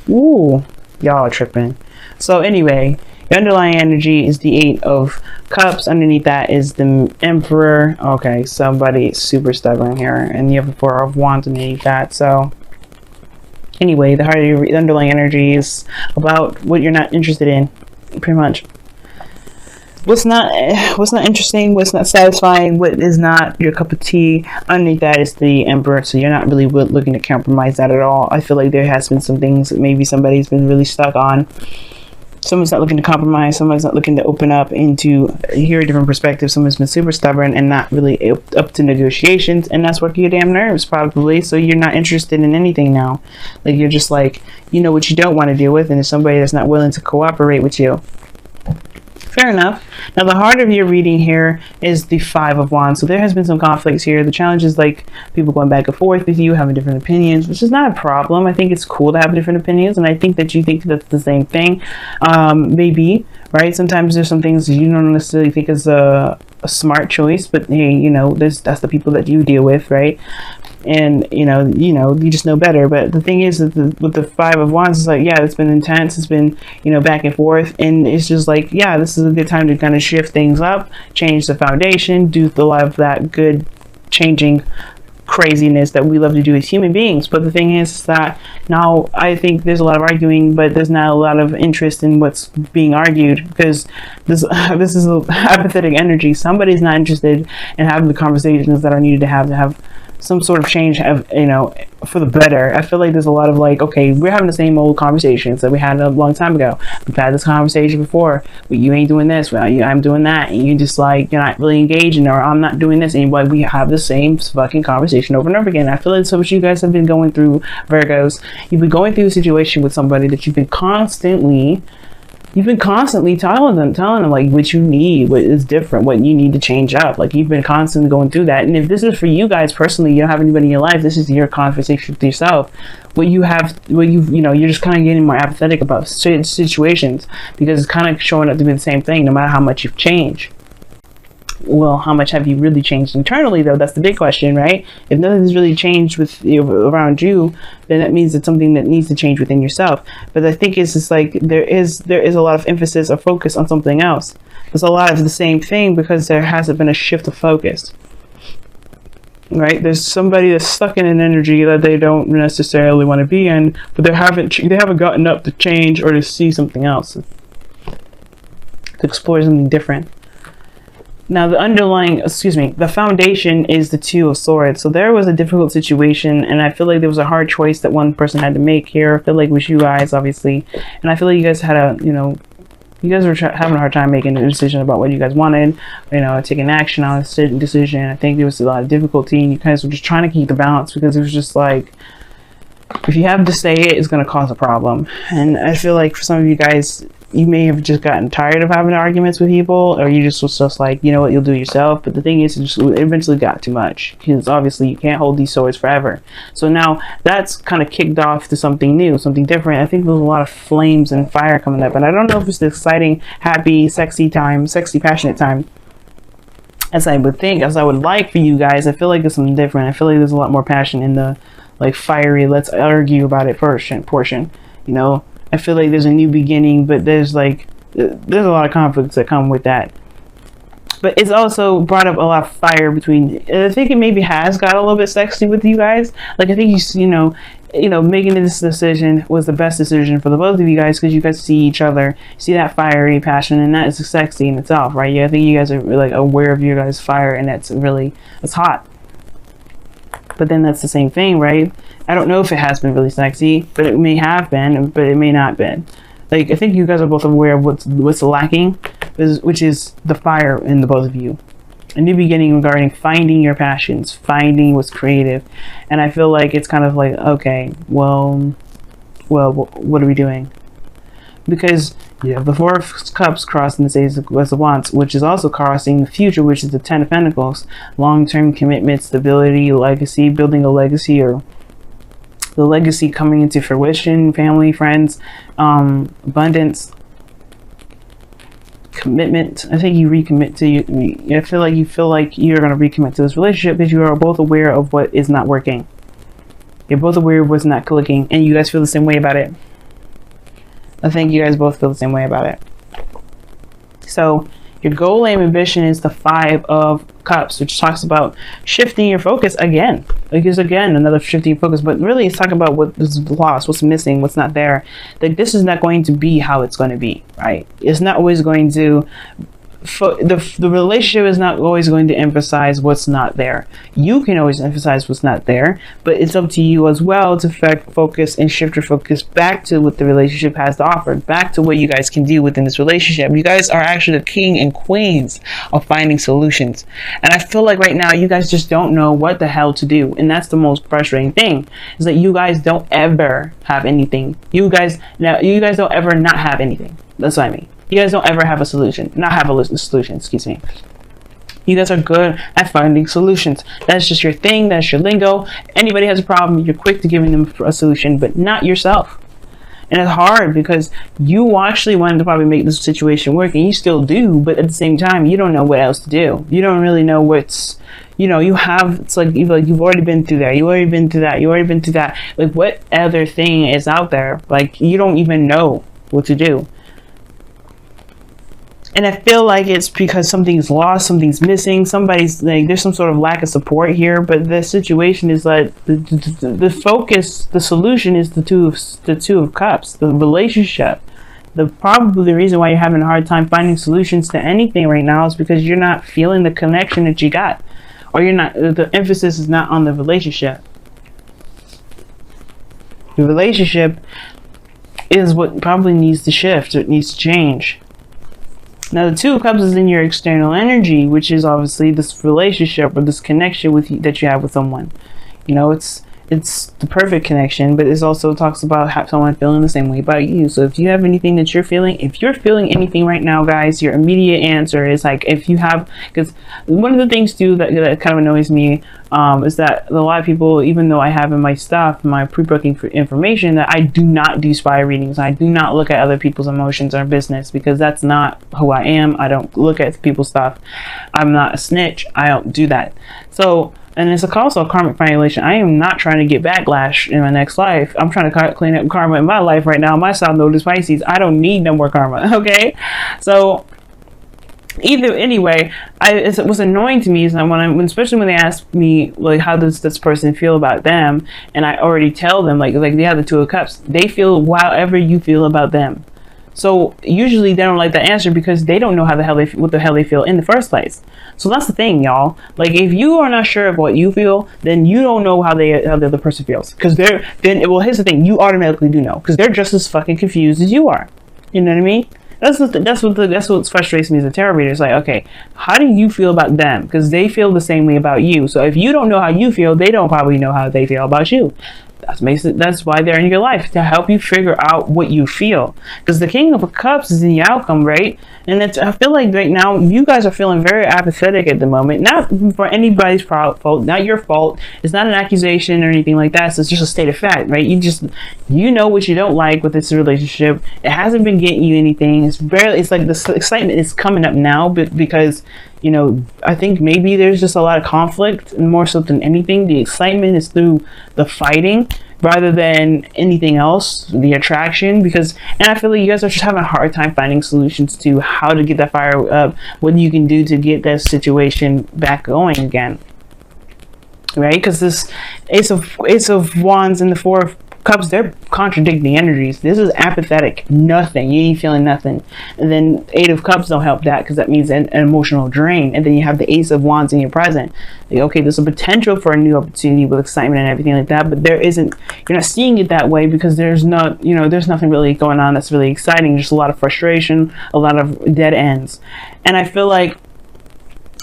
Ooh, y'all are tripping. So anyway, your underlying energy is the Eight of Cups. Underneath that is the Emperor. Okay, somebody super stubborn here. And you have the Four of Wands underneath that. So anyway, the heart of your underlying energy is about what you're not interested in, pretty much. What's not interesting, what's not satisfying, what is not your cup of tea. Underneath that is the Emperor, so you're not really looking to compromise that at all. I feel like there has been some things that maybe somebody's been really stuck on. Someone's not looking to compromise, someone's not looking to open up into hear a different perspective. Someone's been super stubborn and not really up to negotiations, and that's working your damn nerves probably. So you're not interested in anything now. Like, you're just like, you know what you don't want to deal with, and there's somebody that's not willing to cooperate with you. Fair enough. Now, the heart of your reading here is the Five of Wands. So there has been some conflicts here. The challenge is like people going back and forth with you, having different opinions, which is not a problem. I think it's cool to have different opinions, and I think that you think that's the same thing. Maybe, right? Sometimes there's some things you don't necessarily think is a smart choice, but hey, you know, that's the people that you deal with, right? And you just know better. But the thing is that with the Five of Wands, it's like, yeah, it's been intense, it's been, back and forth, and it's just like, yeah, this is a good time to kind of shift things up, change the foundation, do a lot of that good changing craziness that we love to do as human beings. But the thing is that now I think there's a lot of arguing, but there's not a lot of interest in what's being argued, because this is a apathetic energy. Somebody's not interested in having the conversations that are needed to have some sort of change, for the better. I feel like there's a lot of like, okay, we're having the same old conversations that we had a long time ago. We've had this conversation before, but you ain't doing this, well, I'm doing that, and you just like, you're not really engaging, or I'm not doing this, and we have the same fucking conversation over and over again. I feel like that's what you guys have been going through, Virgos. You've been going through a situation with somebody that you've been constantly telling them like what you need, what is different, what you need to change up. Like, you've been constantly going through that. And if this is for you guys personally, you don't have anybody in your life, this is your conversation with yourself. You're just kind of getting more apathetic about situations, because it's kind of showing up to be the same thing no matter how much you've changed. Well, how much have you really changed internally, though? That's the big question, right? If nothing's really changed around you, then that means it's something that needs to change within yourself. But I think it's just like there is a lot of emphasis or focus on something else. There's a lot of the same thing, because there hasn't been a shift of focus, right? There's somebody that's stuck in an energy that they don't necessarily want to be in, but they haven't gotten up to change or to see something else, to explore something different. Now, the foundation is the Two of Swords. So there was a difficult situation, and I feel like there was a hard choice that one person had to make here. I feel like it was you guys, obviously. And I feel like you guys had you guys were having a hard time making a decision about what you guys wanted, taking action on a certain decision. I think there was a lot of difficulty, and you guys were just trying to keep the balance, because it was just like, if you have to say it, it's going to cause a problem. And I feel like for some of you guys, you may have just gotten tired of having arguments with people, or you just was just like, you know what, you'll do it yourself. But the thing is, it eventually got too much, because obviously you can't hold these swords forever. So now that's kind of kicked off to something new, something different. I think there's a lot of flames and fire coming up, and I don't know if it's the exciting, happy, sexy, passionate time as I would think, as I would like for you guys. I feel like it's something different. I feel like there's a lot more passion in the like fiery, let's argue about it portion. I feel like there's a new beginning, but there's a lot of conflicts that come with that. But it's also brought up a lot of fire between. I think it maybe has got a little bit sexy with you guys. Like, I think making this decision was the best decision for the both of you guys, because you guys see each other, see that fiery passion, and that is sexy in itself, right? Yeah, I think you guys are like aware of your guys' fire, and it's hot. But then that's the same thing, right? I don't know if it has been really sexy, but it may have been, but it may not been. Like, I think you guys are both aware of what's lacking, which is the fire in the both of you. A new beginning regarding finding your passions, finding what's creative. And I feel like it's kind of like, okay, well, what are we doing? Because you have the Four of Cups crossing the Ace of Wands, which is also crossing the future, which is the Ten of Pentacles. Long-term commitment, stability, legacy, building a legacy, or the legacy coming into fruition, family, friends, abundance, commitment. I think you recommit to you. I feel like you're going to recommit to this relationship, because you are both aware of what is not working. You're both aware of what's not clicking, and you guys feel the same way about it. I think you guys both feel the same way about it. So your goal, aim, ambition is the 5 of Cups, which talks about shifting your focus again. Like, it's again another shifting your focus, but really it's talking about what is lost, what's missing, what's not there. Like, this is not going to be how it's going to be, right? It's not always going to the relationship is not always going to emphasize what's not there. You can always emphasize what's not there, but it's up to you as well to focus and shift your focus back to what the relationship has to offer, back to what you guys can do within this relationship. You guys are actually the king and queens of finding solutions, and I feel like right now you guys just don't know what the hell to do, and that's the most frustrating thing, is that you guys don't ever have anything. You guys don't ever not have anything. That's what I mean. You guys don't ever have a solution. Not have a solution, excuse me. You guys are good at finding solutions. That's just your thing. That's your lingo. Anybody has a problem, you're quick to giving them a solution, but not yourself. And it's hard because you actually wanted to probably make this situation work, and you still do, but at the same time, you don't know what else to do. You don't really know what's, you have, it's like you've already been through that. You already been through that. You already been through that. Like, what other thing is out there? Like, you don't even know what to do. And I feel like it's because something's lost, something's missing, somebody's like, there's some sort of lack of support here. But the situation is like the focus, the solution is the two of Cups, the relationship. Probably the reason why you're having a hard time finding solutions to anything right now is because you're not feeling the connection that you got, or you're not. The emphasis is not on the relationship. The relationship is what probably needs to shift. It needs to change. Now, the Two of Cups is in your external energy, which is obviously this relationship or this connection with you, that you have with someone. It's the perfect connection, but it also talks about someone feeling the same way about you. So if you have anything that you're feeling, if you're feeling anything right now, guys, your immediate answer is like, if you have, because one of the things too that kind of annoys me is that a lot of people, even though I have in my stuff, my pre-booking information, that I do not do spy readings. I do not look at other people's emotions or business, because that's not who I am. I don't look at people's stuff. I'm not a snitch. I don't do that. So, and it's also a karmic violation. I am not trying to get backlash in my next life. I'm trying to clean up karma in my life right now. My South Node is Pisces. I don't need no more karma, okay? So, anyway, it was annoying to me is that especially when they ask me, like, how does this person feel about them? And I already tell them, like they have the Two of Cups. They feel however you feel about them. So usually they don't like the answer because they don't know what the hell they feel in the first place. So that's the thing, y'all. Like, if you are not sure of what you feel, then you don't know how the other person feels. Because here's the thing, you automatically do know, because they're just as fucking confused as you are. You know what I mean? That's what frustrates me as a tarot reader. It's like, okay, how do you feel about them? Because they feel the same way about you. So if you don't know how you feel, they don't probably know how they feel about you. That's why they're in your life, to help you figure out what you feel. Because the King of Cups is in the outcome, right? And I feel like right now you guys are feeling very apathetic at the moment. Not for anybody's fault, not your fault. It's not an accusation or anything like that. So it's just a state of fact, right? You know what you don't like with this relationship. It hasn't been getting you anything. It's like the excitement is coming up now, but because I think maybe there's just a lot of conflict, and more so than anything, the excitement is through the fighting rather than anything else, the attraction. And I feel like you guys are just having a hard time finding solutions to how to get that fire up, what you can do to get that situation back going again, right? Because this Ace of Wands and the Four of Cups, they're contradicting energies. This is apathetic, nothing. You ain't feeling nothing. And then Eight of Cups don't help that, because that means an emotional drain. And then you have the Ace of Wands in your present. Like, okay, there's a potential for a new opportunity with excitement and everything like that, but you're not seeing it that way, because there's nothing really going on that's really exciting. Just a lot of frustration, a lot of dead ends. And I feel like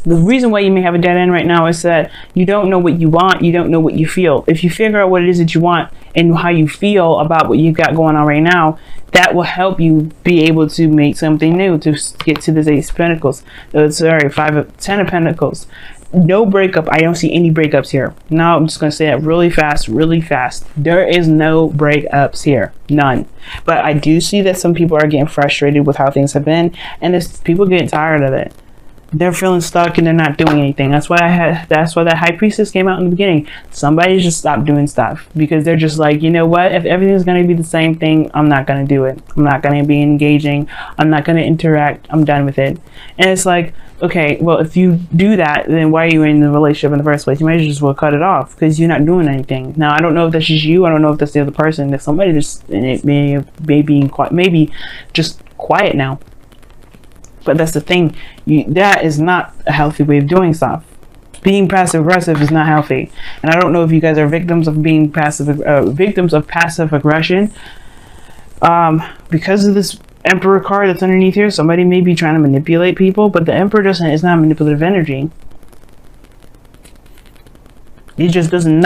the reason why you may have a dead end right now is that you don't know what you want, you don't know what you feel. If you figure out what it is that you want and how you feel about what you've got going on right now, that will help you be able to make something new, to get to this Ace of Pentacles. Ten of Pentacles. No breakup. I don't see any breakups here. Now I'm just going to say that really fast. There is no breakups here. None. But I do see that some people are getting frustrated with how things have been, and people getting tired of it. they're feeling stuck and they're not doing anything. That's why that high priestess came out in the beginning. Somebody just stopped doing stuff because they're just like, you know what, if everything's going to be the same thing, I'm not going to do it. I'm not going to be engaging. I'm not going to interact. I'm done with it. And it's like, okay, well, if you do that, then why are you in the relationship in the first place? You might just well cut it off because you're not doing anything. Now, I don't know if that's just you. I don't know if that's the other person. If somebody just, and it maybe just quiet now. But that's the thing. That is not a healthy way of doing stuff. Being passive aggressive is not healthy. And I don't know if you guys are victims of being passive aggression. Because of this Emperor card that's underneath here, somebody may be trying to manipulate people, but the Emperor is not manipulative energy. He doesn't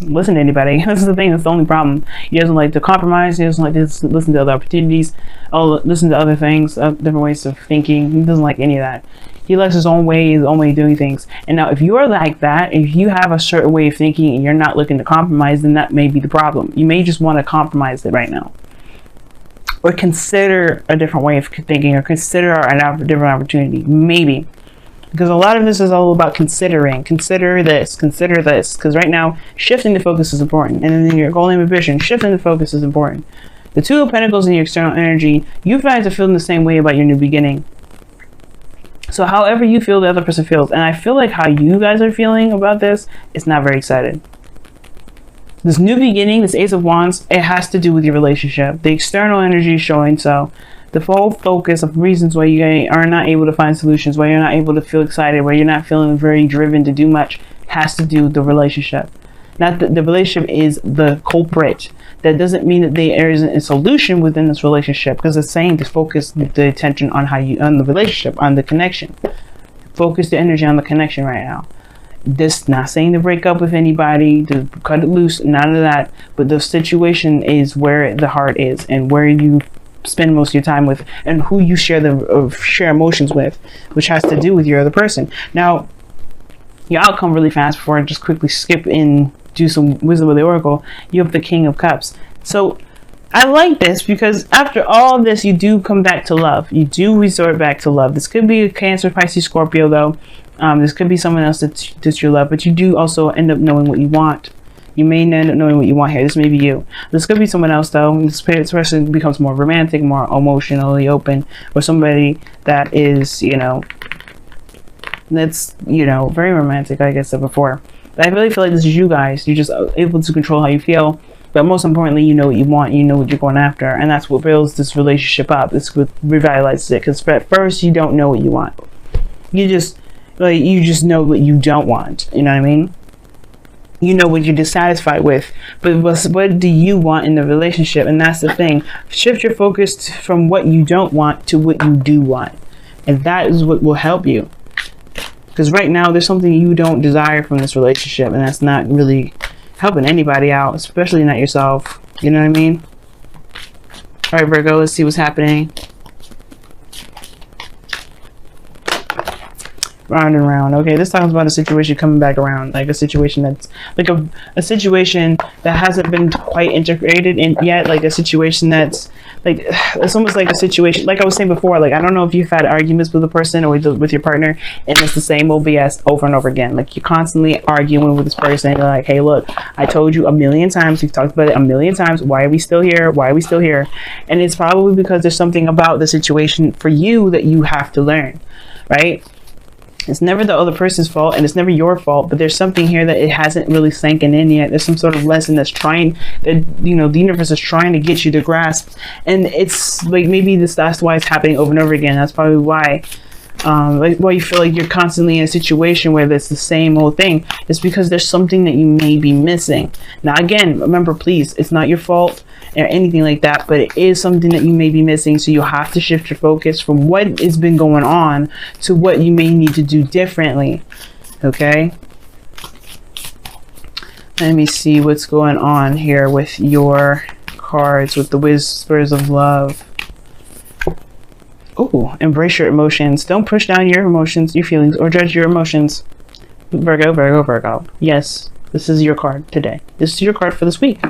listen to anybody. That's the thing. That's the only problem. He doesn't like to compromise. He doesn't like to listen to other opportunities. Listen to other things, different ways of thinking. He doesn't like any of that. He likes his own way of doing things. And now, if you're like that, if you have a certain way of thinking and you're not looking to compromise, then that may be the problem. You may just want to compromise it right now, or consider a different way of thinking, or consider a different opportunity. Maybe. Because a lot of this is all about considering. Consider this. Because right now, shifting the focus is important. And in your goal and ambition, shifting the focus is important. The Two of Pentacles in your external energy, you guys are feeling the same way about your new beginning. So however you feel, the other person feels. And I feel like how you guys are feeling about this, it's not very excited. This new beginning, this Ace of Wands, it has to do with your relationship. The external energy is showing so. The full focus of reasons why you are not able to find solutions, why you're not able to feel excited, why you're not feeling very driven to do much, has to do with the relationship. Not that the relationship is the culprit. That doesn't mean that there isn't a solution within this relationship, because it's saying to focus the attention on on the relationship, on the connection. Focus the energy on the connection right now. This not saying to break up with anybody, to cut it loose, none of that. But the situation is where the heart is, and where you spend most of your time with, and who you share emotions with, which has to do with your other person. Now, your outcome really fast before I just quickly skip in, do some wisdom of the oracle. You have the King of Cups. So I like this because after all of this, you do come back to love. You do resort back to love. This could be a Cancer, Pisces, Scorpio though. This could be someone else that's your love, but you do also end up knowing what you want. You may end up knowing what you want here. This may be you. This could be someone else though. This person becomes more romantic, more emotionally open, or somebody that is, that's, very romantic, like I said before. But I really feel like this is you guys. You're just able to control how you feel. But most importantly, you know what you want. You know what you're going after. And that's what builds this relationship up. It's what revitalizes it. Because at first, you don't know what you want. You just know what you don't want. You know what I mean? You know what you're dissatisfied with, but what do you want in the relationship? And that's the thing. Shift your focus from what you don't want to what you do want, and that is what will help you. Because right now there's something you don't desire from this relationship, and that's not really helping anybody out, especially not yourself. You know what I mean? All right, Virgo, let's see what's happening. Round and round. Okay, this talks about a situation coming back around, like a situation that's like a situation that hasn't been quite integrated in yet, like a situation that's like, it's almost like a situation, like I was saying before, like I don't know if you've had arguments with a person or with your partner, and it's the same old BS over and over again. Like you're constantly arguing with this person. You're like, hey, look, I told you a million times, we've talked about it a million times, why are we still here? Why are we still here? And it's probably because there's something about the situation for you that you have to learn, right? It's never the other person's fault, and it's never your fault, but there's something here that it hasn't really sanken in yet. There's some sort of lesson that's trying, that, the universe is trying to get you to grasp. And it's like, maybe that's why it's happening over and over again. That's probably why why you feel like you're constantly in a situation where it's the same old thing. It's because there's something that you may be missing. Now again, remember, please, it's not your fault or anything like that, but it is something that you may be missing. So you have to shift your focus from what has been going on to what you may need to do differently. Okay, let me see what's going on here with your cards, with the Whispers of Love. Oh, embrace your emotions. Don't push down your emotions, your feelings, or judge your emotions. Virgo, Virgo, Virgo. Yes, this is your card today. This is your card for this week.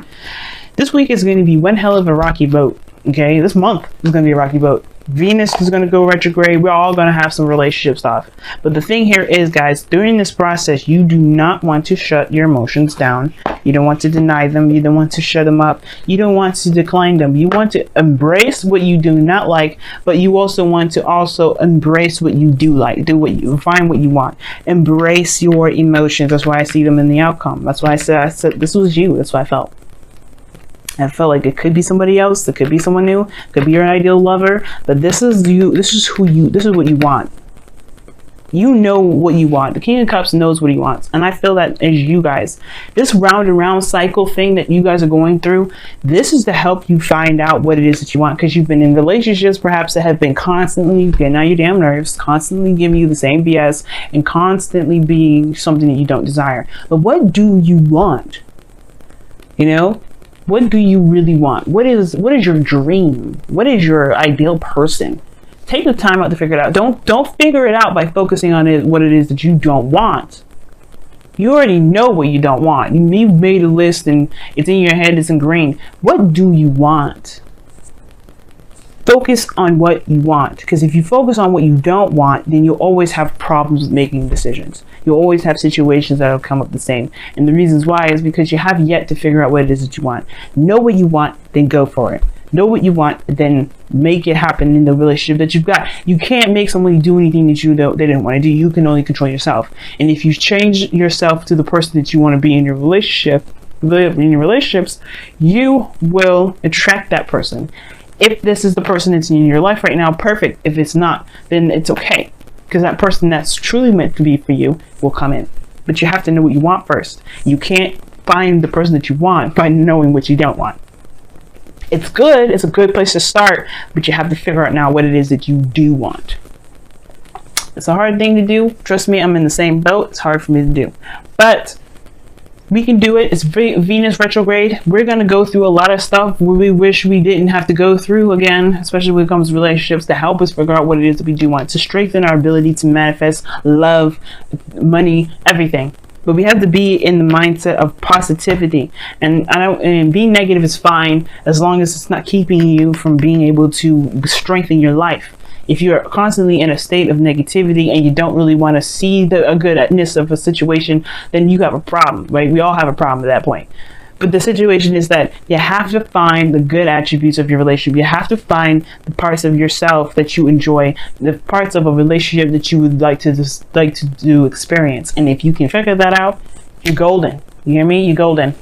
This week is going to be one hell of a rocky boat. Okay, this month is going to be a rocky boat. Venus is going to go retrograde. We're all going to have some relationship stuff. But the thing here is, guys, during this process, you do not want to shut your emotions down. You don't want to deny them. You don't want to shut them up. You don't want to decline them. You want to embrace what you do not like, but you also want to embrace what you do like. Find what you want. Embrace your emotions. That's why I see them in the outcome. That's why I said this was you. That's what I felt. I felt like it could be somebody else. It could be someone new. It could be your ideal lover. But this is you. This is who you. This is what you want. You know what you want. The King of Cups knows what he wants. And I feel that as you guys, this round and round cycle thing that you guys are going through, this is to help you find out what it is that you want. Because you've been in relationships perhaps that have been constantly getting on your damn nerves, constantly giving you the same BS, and constantly being something that you don't desire. But what do you want? You know? What do you really want? What is your dream? What is your ideal person? Take the time out to figure it out. Don't figure it out by focusing on what it is that you don't want. You already know what you don't want. You've made a list and it's in your head, it's ingrained. What do you want? Focus on what you want. Because if you focus on what you don't want, then you'll always have problems with making decisions. You'll always have situations that will come up the same. And the reasons why is because you have yet to figure out what it is that you want. Know what you want, then go for it. Know what you want, then make it happen in the relationship that you've got. You can't make somebody do anything that they didn't want to do. You can only control yourself. And if you change yourself to the person that you want to be in your relationships, you will attract that person. If this is the person that's in your life right now, perfect. If it's not, then it's okay. Because that person that's truly meant to be for you will come in. But you have to know what you want first. You can't find the person that you want by knowing what you don't want. It's good. It's a good place to start. But you have to figure out now what it is that you do want. It's a hard thing to do. Trust me, I'm in the same boat. It's hard for me to do. But we can do it. It's Venus retrograde. We're going to go through a lot of stuff we wish we didn't have to go through again, especially when it comes to relationships, to help us figure out what it is that we do want, to strengthen our ability to manifest love, money, everything. But we have to be in the mindset of positivity. And being negative is fine as long as it's not keeping you from being able to strengthen your life. If you're constantly in a state of negativity and you don't really want to see the goodness of a situation, then you have a problem, right? We all have a problem at that point. But the situation is that you have to find the good attributes of your relationship. You have to find the parts of yourself that you enjoy, the parts of a relationship that you would like to experience. And if you can figure that out, you're golden. You hear me? You're golden.